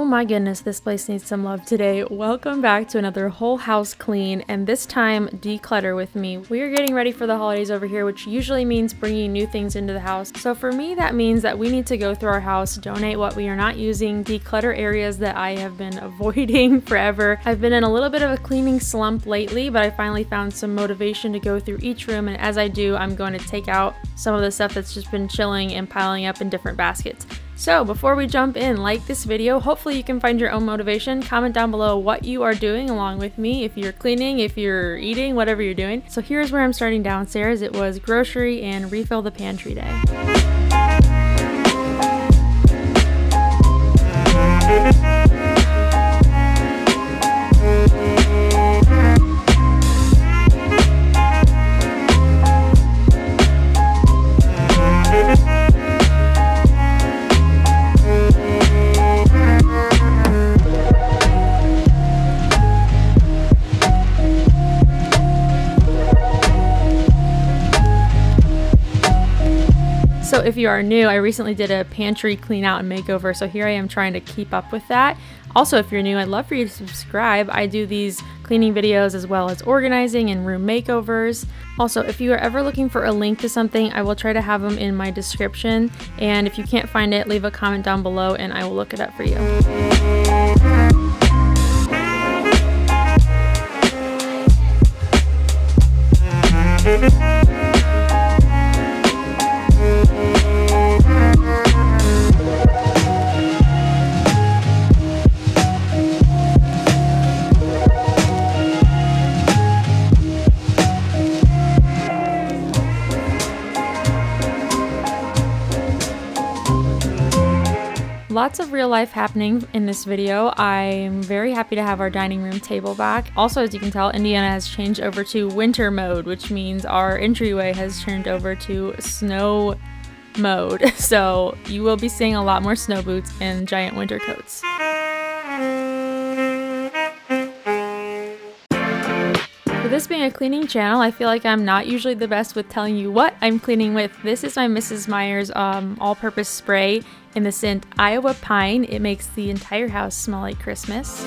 my goodness, this place needs some love today. Welcome back to another whole house clean, and this time declutter with me. We are getting ready for the holidays over here, which usually means bringing new things into the house. So for me, that means that we need to go through our house, donate what we are not using, declutter areas that I have been avoiding forever. I've been in a little bit of a cleaning slump lately, but I finally found some motivation to go through each room, and as I do, I'm going to take out some of the stuff that's just been chilling and piling up in different baskets. So before we jump in, like this video. Hopefully you can find your own motivation. Comment down below what you are doing along with me, if you're cleaning, if you're eating, whatever you're doing. So here's where I'm starting downstairs. It was grocery and refill the pantry day. So if you are new, I recently did a pantry clean out and makeover, so here I am trying to keep up with that. Also, if you're new, I'd love for you to subscribe. I do these cleaning videos as well as organizing and room makeovers. Also, if you are ever looking for a link to something, I will try to have them in my description. And if you can't find it, leave a comment down below and I will look it up for you. Lots of real life happening in this video. I'm very happy to have our dining room table back. Also, as you can tell, Indiana has changed over to winter mode, which means our entryway has turned over to snow mode. So you will be seeing a lot more snow boots and giant winter coats. For this being a cleaning channel, I feel like I'm not usually the best with telling you what I'm cleaning with. This is my Mrs. Meyer's all-purpose spray in the scent Iowa Pine. It makes the entire house smell like Christmas.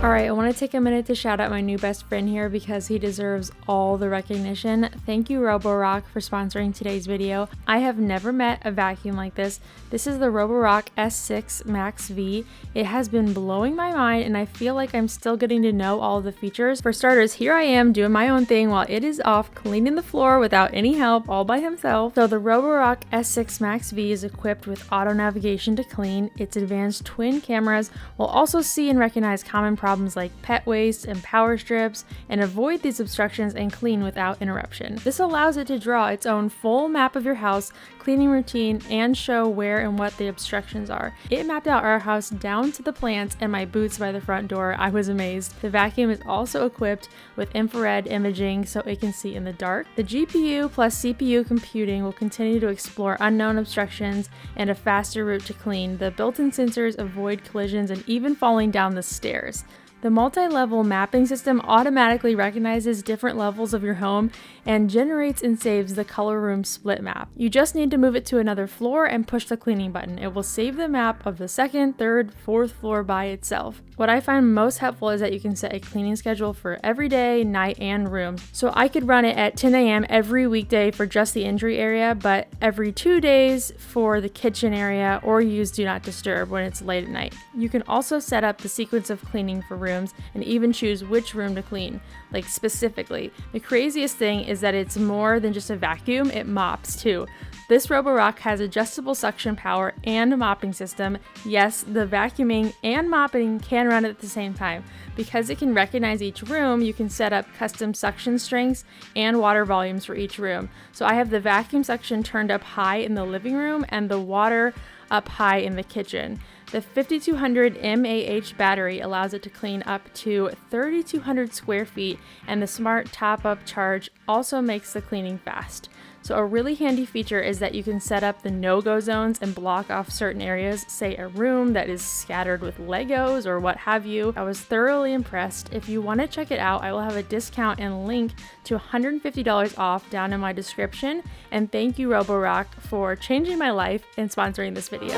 Alright, I want to take a minute to shout out my new best friend here because he deserves all the recognition. Thank you, Roborock, for sponsoring today's video. I have never met a vacuum like this. This is the Roborock S6 Max V. It has been blowing my mind and I feel like I'm still getting to know all of the features. For starters, here I am doing my own thing while it is off cleaning the floor without any help, all by himself. So the Roborock S6 Max V is equipped with auto navigation to clean. Its advanced twin cameras will also see and recognize common problems like pet waste and power strips and avoid these obstructions and clean without interruption. This allows it to draw its own full map of your house, cleaning routine, and show where and what the obstructions are. It mapped out our house down to the plants and my boots by the front door. I was amazed. The vacuum is also equipped with infrared imaging so it can see in the dark. The GPU plus CPU computing will continue to explore unknown obstructions and a faster route to clean. The built-in sensors avoid collisions and even falling down the stairs. The multi-level mapping system automatically recognizes different levels of your home and generates and saves the color room split map. You just need to move it to another floor and push the cleaning button. It will save the map of the second, third, fourth floor by itself. What I find most helpful is that you can set a cleaning schedule for every day, night, and room. So I could run it at 10 a.m. every weekday for just the entry area, but every 2 days for the kitchen area, or use Do Not Disturb when it's late at night. You can also set up the sequence of cleaning for rooms and even choose which room to clean, like specifically. The craziest thing is that it's more than just a vacuum, it mops too. This Roborock has adjustable suction power and a mopping system. Yes, the vacuuming and mopping can run at the same time. Because it can recognize each room, you can set up custom suction strengths and water volumes for each room. So I have the vacuum suction turned up high in the living room and the water up high in the kitchen. The 5200 mAh battery allows it to clean up to 3,200 square feet, and the smart top-up charge also makes the cleaning fast. So a really handy feature is that you can set up the no-go zones and block off certain areas, say a room that is scattered with Legos or what have you. I was thoroughly impressed. If you want to check it out, I will have a discount and link to $150 off down in my description. And thank you, Roborock, for changing my life and sponsoring this video.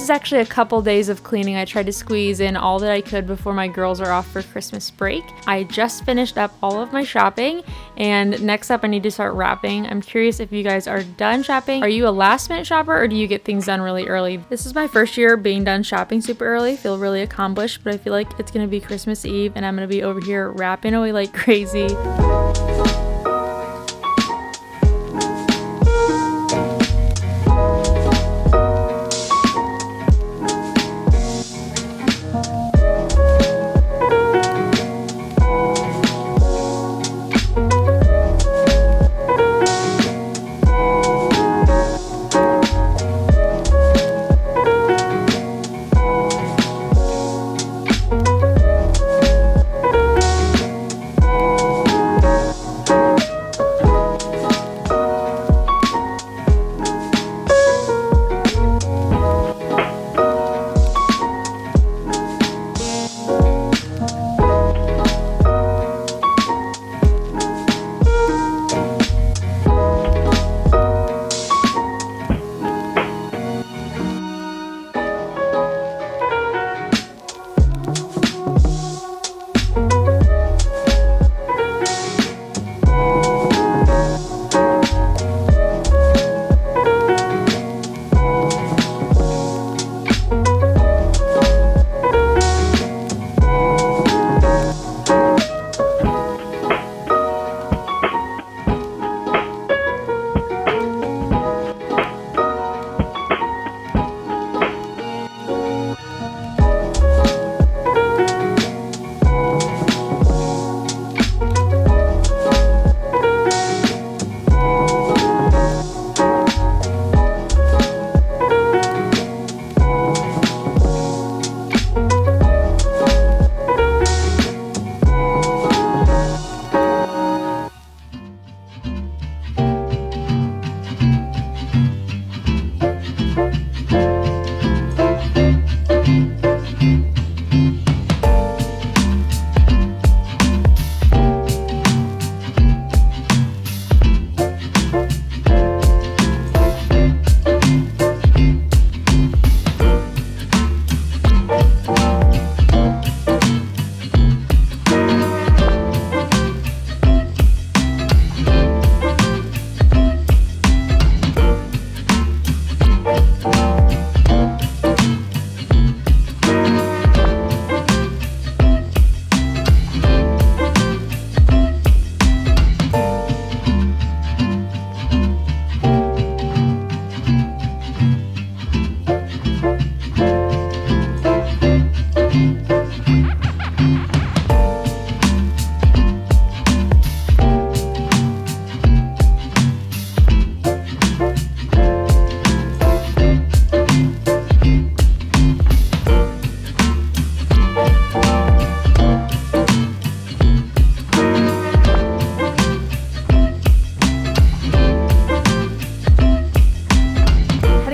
is actually a couple days of cleaning. I tried to squeeze in all that I could before my girls are off for Christmas break. I just finished up all of my shopping, and next up I need to start wrapping. I'm curious if you guys are done shopping. Are you a last minute shopper or do you get things done really early? This is my first year being done shopping super early. Feel really accomplished, but I feel like it's gonna be Christmas Eve and I'm gonna be over here wrapping away like crazy.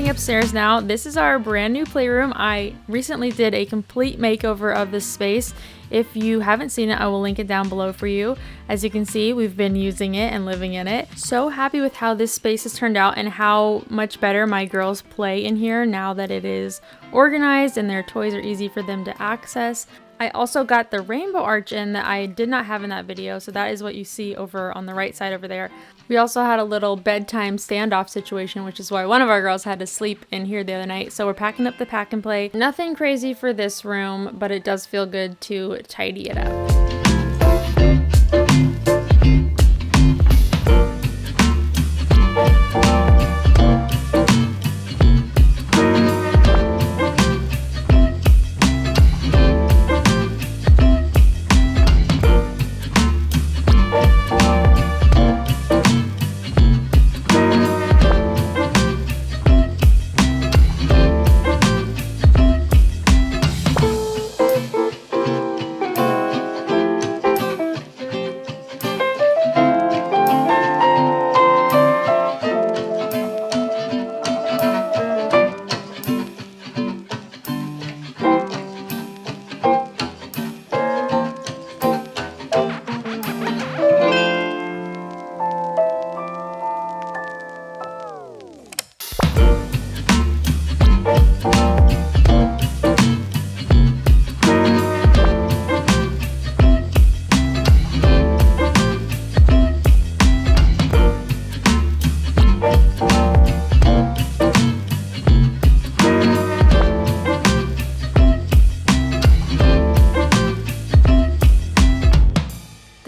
Upstairs now. This is our brand new playroom. I recently did a complete makeover of this space. If you haven't seen it, I will link it down below for you. As you can see, we've been using it and living in it. So happy with how this space has turned out and how much better my girls play in here now that it is organized and their toys are easy for them to access. I also got the rainbow arch in that I did not have in that video, so that is what you see over on the right side over there. We also had a little bedtime standoff situation, which is why one of our girls had to sleep in here the other night. So we're packing up the pack and play. Nothing crazy for this room, but it does feel good to tidy it up.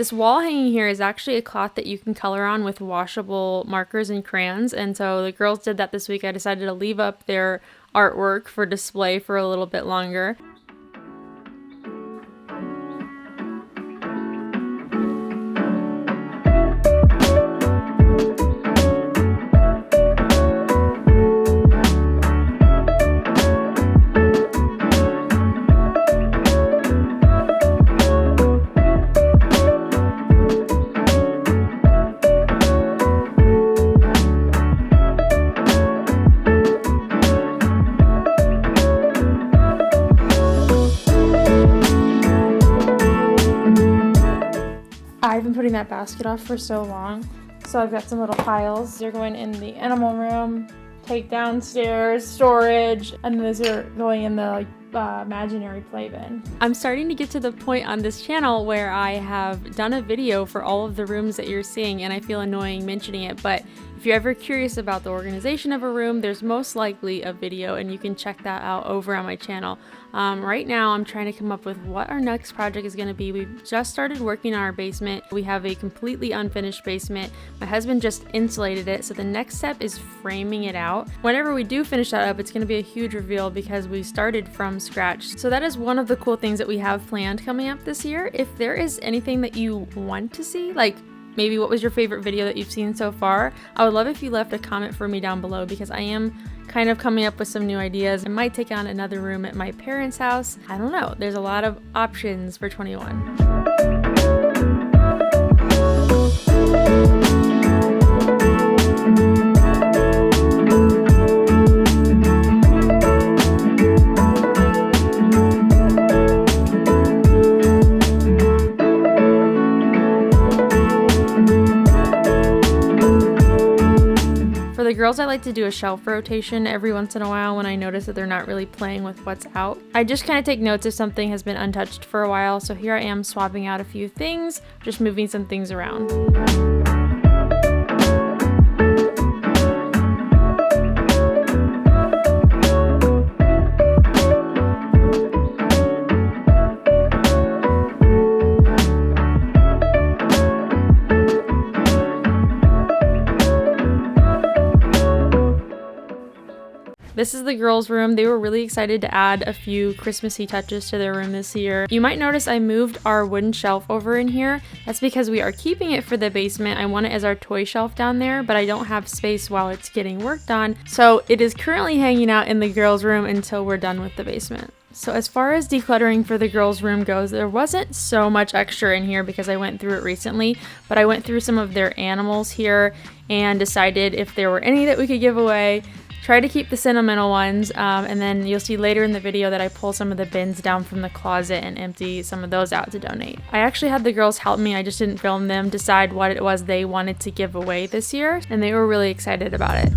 This wall hanging here is actually a cloth that you can color on with washable markers and crayons, and so the girls did that this week. I decided to leave up their artwork for display for a little bit longer. I've been putting that basket off for so long, so I've got some little piles. They're going in the animal room, take downstairs, storage, and those are going in the imaginary play bin. I'm starting to get to the point on this channel where I have done a video for all of the rooms that you're seeing, and I feel annoying mentioning it, but if you're ever curious about the organization of a room, there's most likely a video, and you can check that out over on my channel. Right now I'm trying to come up with what our next project is going to be. We've just started working on our basement. We have a completely unfinished basement. My husband just insulated it, so the next step is framing it out. Whenever we do finish that up, it's going to be a huge reveal because we started from scratch. So that is one of the cool things that we have planned coming up this year. If there is anything that you want to see, like maybe what was your favorite video that you've seen so far, I would love if you left a comment for me down below, because I am kind of coming up with some new ideas. I might take on another room at my parents' house. I don't know. There's a lot of options for 21. For the girls, I like to do a shelf rotation every once in a while when I notice that they're not really playing with what's out. I just kind of take notes if something has been untouched for a while, so here I am swapping out a few things, just moving some things around. This is the girls' room. They were really excited to add a few Christmassy touches to their room this year. You might notice I moved our wooden shelf over in here. That's because we are keeping it for the basement. I want it as our toy shelf down there, but I don't have space while it's getting worked on. So it is currently hanging out in the girls' room until we're done with the basement. So as far as decluttering for the girls' room goes, there wasn't so much extra in here because I went through it recently, but I went through some of their animals here and decided if there were any that we could give away. Try to keep the sentimental ones, and then you'll see later in the video that I pull some of the bins down from the closet and empty some of those out to donate. I actually had the girls help me, I just didn't film them, decide what it was they wanted to give away this year, and they were really excited about it.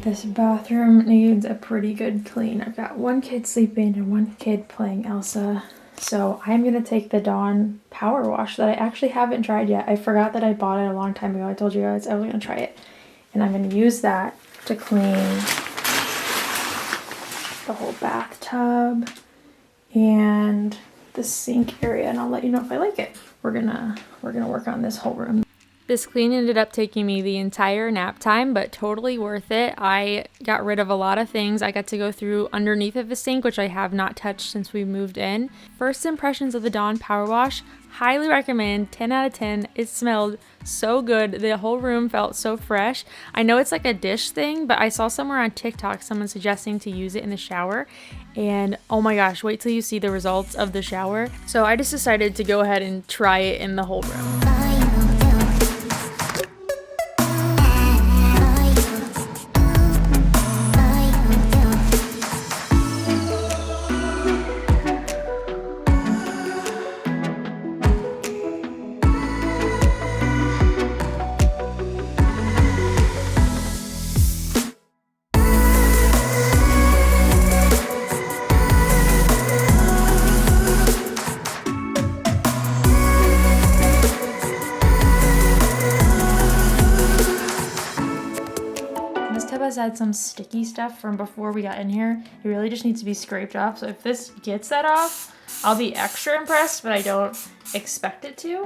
This bathroom needs a pretty good clean. I've got one kid sleeping and one kid playing Elsa. So I'm going to take the Dawn Power Wash that I actually haven't tried yet. I forgot that I bought it a long time ago. I told you guys I was going to try it. And I'm going to use that to clean the whole bathtub and the sink area. And I'll let you know if I like it. We're gonna work on this whole room. This clean ended up taking me the entire nap time, but totally worth it. I got rid of a lot of things. I got to go through underneath of the sink, which I have not touched since we moved in. First impressions of the Dawn Power Wash, highly recommend, 10 out of 10. It smelled so good. The whole room felt so fresh. I know it's like a dish thing, but I saw somewhere on TikTok someone suggesting to use it in the shower. And oh my gosh, wait till you see the results of the shower. So I just decided to go ahead and try it in the whole room. Had some sticky stuff from before we got in here. It really just needs to be scraped off. So if this gets that off, I'll be extra impressed, but I don't expect it to.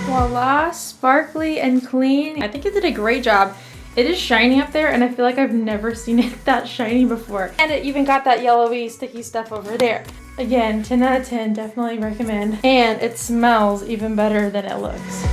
Voila, sparkly and clean. I think it did a great job. It is shiny up there and I feel like I've never seen it that shiny before. And it even got that yellowy sticky stuff over there. Again, 10 out of 10, definitely recommend. And it smells even better than it looks.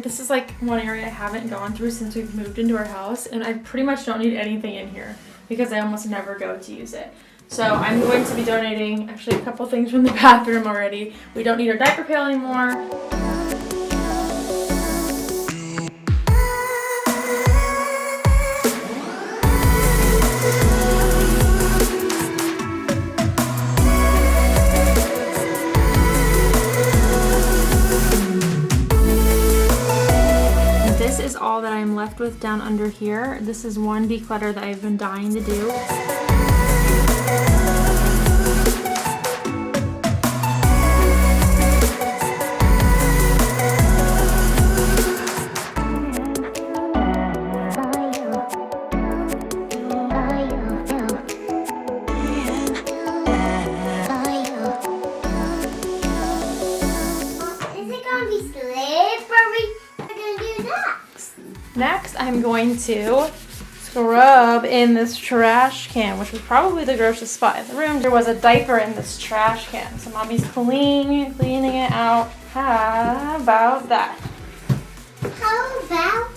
This is like one area I haven't gone through since we've moved into our house, and I pretty much don't need anything in here because I almost never go to use it. So I'm going to be donating actually a couple things from the bathroom already. We don't need our diaper pail anymore. All that I'm left with down under here. This is one declutter that I've been dying to do. Next, I'm going to scrub in this trash can, which was probably the grossest spot in the room. There was a diaper in this trash can, so mommy's cleaning it out. How about that? How about that?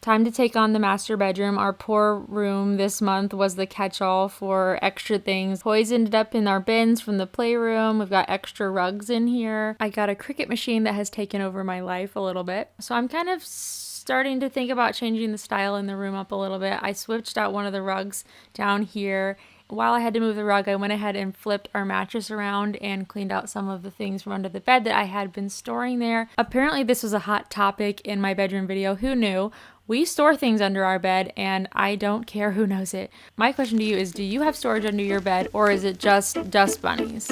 Time to take on the master bedroom. Our poor room this month was the catch-all for extra things. Toys ended up in our bins from the playroom. We've got extra rugs in here. I got a Cricut machine that has taken over my life a little bit. So I'm kind of starting to think about changing the style in the room up a little bit. I switched out one of the rugs down here. While I had to move the rug, I went ahead and flipped our mattress around and cleaned out some of the things from under the bed that I had been storing there. Apparently this was a hot topic in my bedroom video. Who knew? We store things under our bed and I don't care who knows it. My question to you is, do you have storage under your bed or is it just dust bunnies?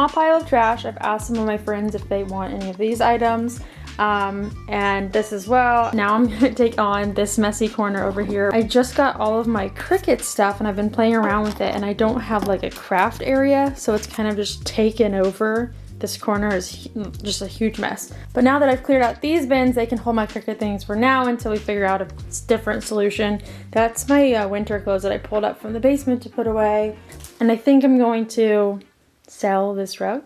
small pile of trash. I've asked some of my friends if they want any of these items. And this as well. Now I'm gonna take on this messy corner over here. I just got all of my Cricut stuff and I've been playing around with it, and I don't have like a craft area, so it's kind of just taken over. This corner is just a huge mess. But now that I've cleared out these bins, they can hold my Cricut things for now until we figure out a different solution. That's my winter clothes that I pulled up from the basement to put away. And I think I'm going to sell this rug.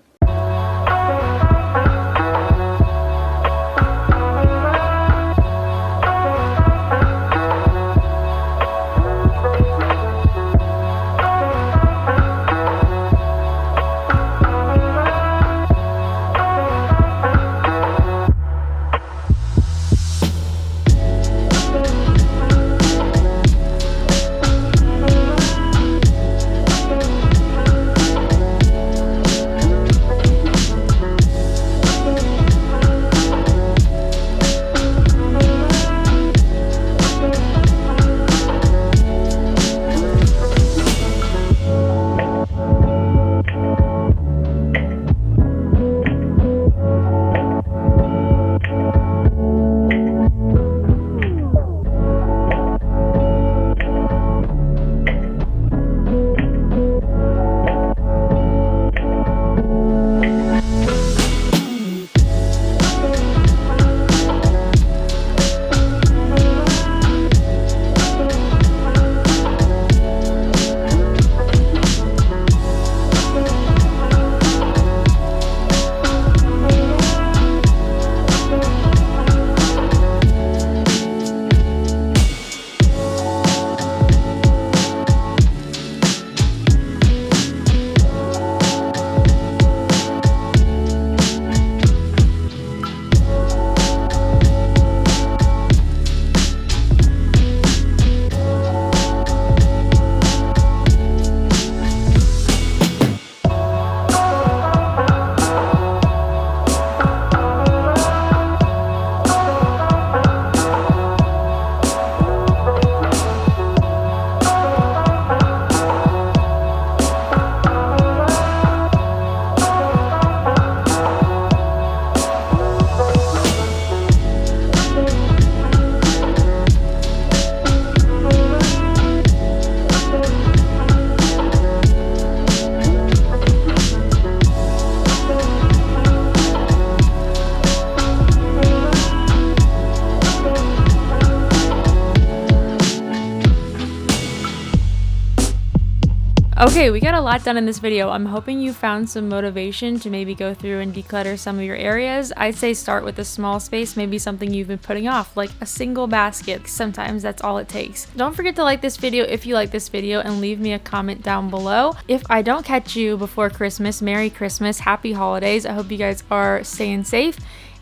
Okay, we got a lot done in this video. I'm hoping you found some motivation to maybe go through and declutter some of your areas. I'd say start with a small space, maybe something you've been putting off, like a single basket. Sometimes that's all it takes. Don't forget to like this video if you like this video, and leave me a comment down below. If I don't catch you before Christmas, Merry Christmas, Happy Holidays. I hope you guys are staying safe,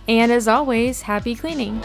and as always, happy cleaning.